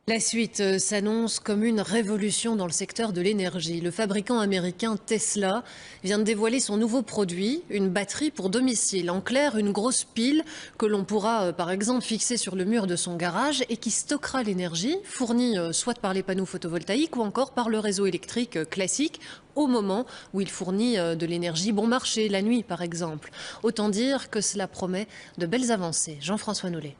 La suite s'annonce comme une révolution dans le secteur de l'énergie. Le fabricant américain Tesla vient de dévoiler son nouveau produit, une batterie pour domicile. En clair, une grosse pile que l'on pourra par exemple fixer sur le mur de son garage et qui stockera l'énergie fournie soit par les panneaux photovoltaïques ou encore par le réseau électrique classique au moment où il fournit de l'énergie bon marché, la nuit par exemple. Autant dire que cela promet de belles avancées. Jean-François Nollet.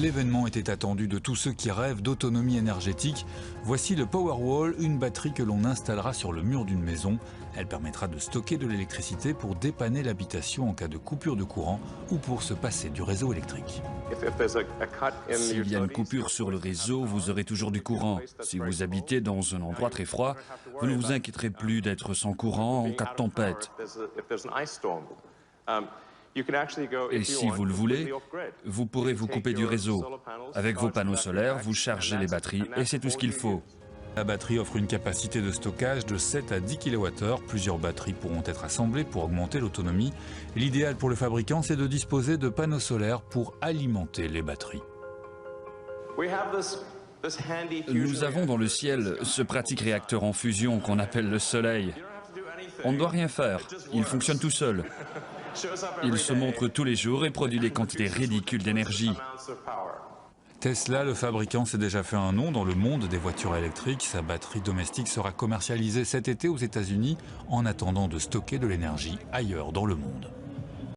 L'événement était attendu de tous ceux qui rêvent d'autonomie énergétique. Voici le Powerwall, une batterie que l'on installera sur le mur d'une maison. Elle permettra de stocker de l'électricité pour dépanner l'habitation en cas de coupure de courant ou pour se passer du réseau électrique. S'il y a une coupure sur le réseau, vous aurez toujours du courant. Si vous habitez dans un endroit très froid, vous ne vous inquiéterez plus d'être sans courant en cas de tempête. Et si vous le voulez, vous pourrez vous couper du réseau. Avec vos panneaux solaires, vous chargez les batteries et c'est tout ce qu'il faut. La batterie offre une capacité de stockage de 7 à 10 kWh. Plusieurs batteries pourront être assemblées pour augmenter l'autonomie. L'idéal pour le fabricant, c'est de disposer de panneaux solaires pour alimenter les batteries. Nous avons dans le ciel ce pratique réacteur en fusion qu'on appelle le Soleil. On ne doit rien faire, il fonctionne tout seul. Il se montre tous les jours et produit des quantités ridicules d'énergie. Tesla, le fabricant, s'est déjà fait un nom dans le monde des voitures électriques. Sa batterie domestique sera commercialisée cet été aux États-Unis en attendant de stocker de l'énergie ailleurs dans le monde.